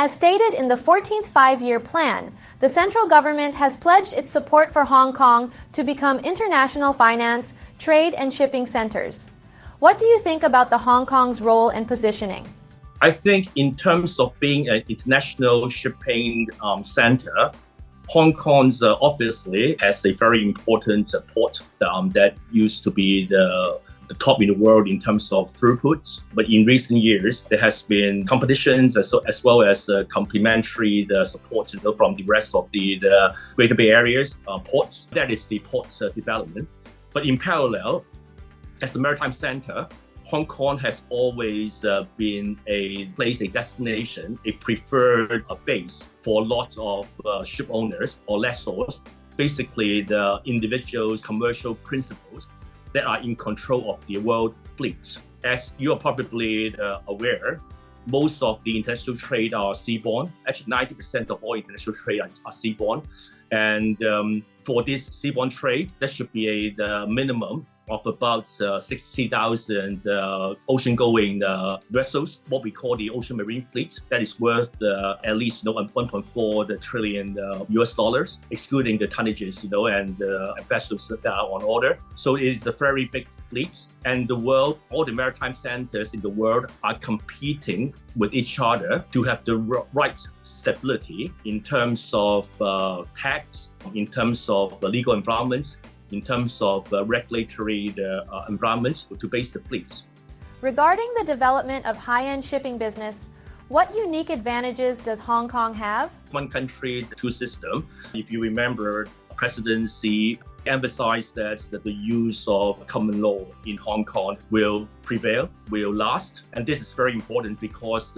As stated in the 14th Five-Year Plan, the central government has pledged its support for Hong Kong to become international finance, trade, and shipping centers. What do you think about the Hong Kong's role and positioning? I think in terms of being an international shipping center, Hong Kong's obviously has a very important port that used to be the top in the world in terms of throughputs. But in recent years, there has been competitions as well as complementary support from the rest of the Greater Bay Area's ports. That is the port development. But in parallel, as a maritime center, Hong Kong has always been a place, a destination, a preferred base for lots of ship owners or lessors, basically the individuals' commercial principals that are in control of the world fleet. As you are probably aware, most of the international trade are seaborne. Actually, 90% of all international trade are seaborne. And for this seaborne trade, there should be the minimum of about 60,000 ocean-going vessels, what we call the ocean marine fleet, that is worth at least 1.4 trillion US dollars, excluding the tonnages and vessels that are on order. So it is a very big fleet, and the world, all the maritime centers in the world are competing with each other to have the right stability in terms of tax, in terms of legal environments, in terms of regulatory environments to base the fleets. Regarding the development of high-end shipping business, what unique advantages does Hong Kong have? One country, two system. If you remember, President Xi emphasized that the use of common law in Hong Kong will prevail, will last. And this is very important because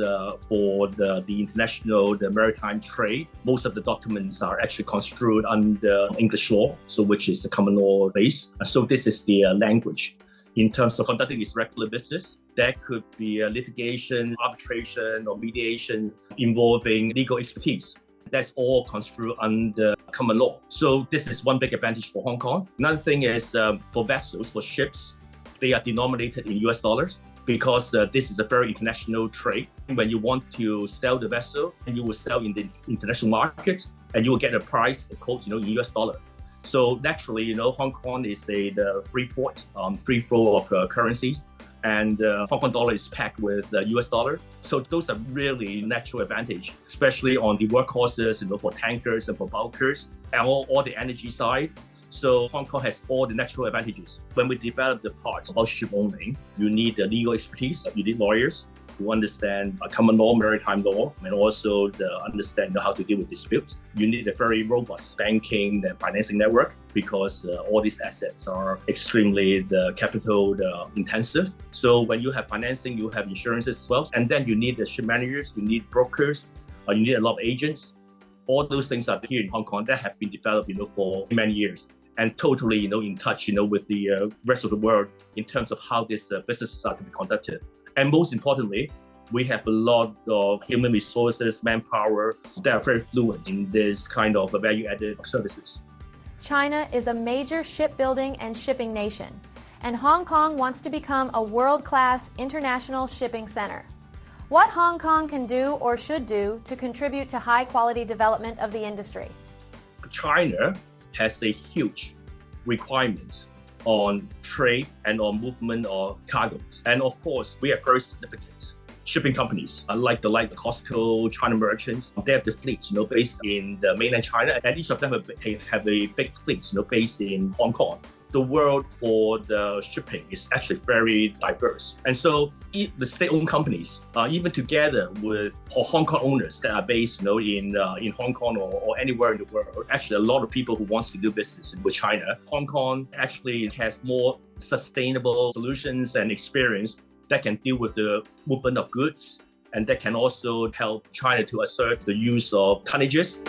for the international, the maritime trade, most of the documents are actually construed under English law, so which is a common law base. So this is the language. In terms of conducting its regular business, there could be litigation, arbitration, or mediation involving legal expertise. That's all construed under common law. So this is one big advantage for Hong Kong. Another thing is for vessels, for ships, they are denominated in US dollars because this is a very international trade. When you want to sell the vessel, and you will sell in the international market, and you will get a price, a quote, in US dollar. So naturally, Hong Kong is the free port, free flow of currencies. And Hong Kong dollar is packed with US dollar. So those are really natural advantage, especially on the workhorses, for tankers and for bulkers, and all the energy side. So Hong Kong has all the natural advantages. When we develop the parts about ship owning, you need the legal expertise, you need lawyers who understand common law, maritime law, and also understand how to deal with disputes. You need a very robust banking and financing network because all these assets are extremely capital intensive. So when you have financing, you have insurances as well. And then you need the ship managers, you need brokers, you need a lot of agents. All those things are here in Hong Kong that have been developed, for many years, and totally, in touch, with the rest of the world in terms of how these businesses are to be conducted. And most importantly, we have a lot of human resources, manpower that are very fluent in this kind of value-added services. China is a major shipbuilding and shipping nation, and Hong Kong wants to become a world-class international shipping center. What Hong Kong can do or should do to contribute to high-quality development of the industry? China has a huge requirement on trade and on movement of cargoes. And of course, we have very significant shipping companies like Costco, China Merchants. They have the fleets, based in the mainland China, and each of them have a big fleet, based in Hong Kong. The world for the shipping is actually very diverse. And so the state-owned companies, even together with Hong Kong owners that are based in Hong Kong or anywhere in the world, actually a lot of people who wants to do business with China. Hong Kong actually has more sustainable solutions and experience that can deal with the movement of goods, and that can also help China to assert the use of tonnages.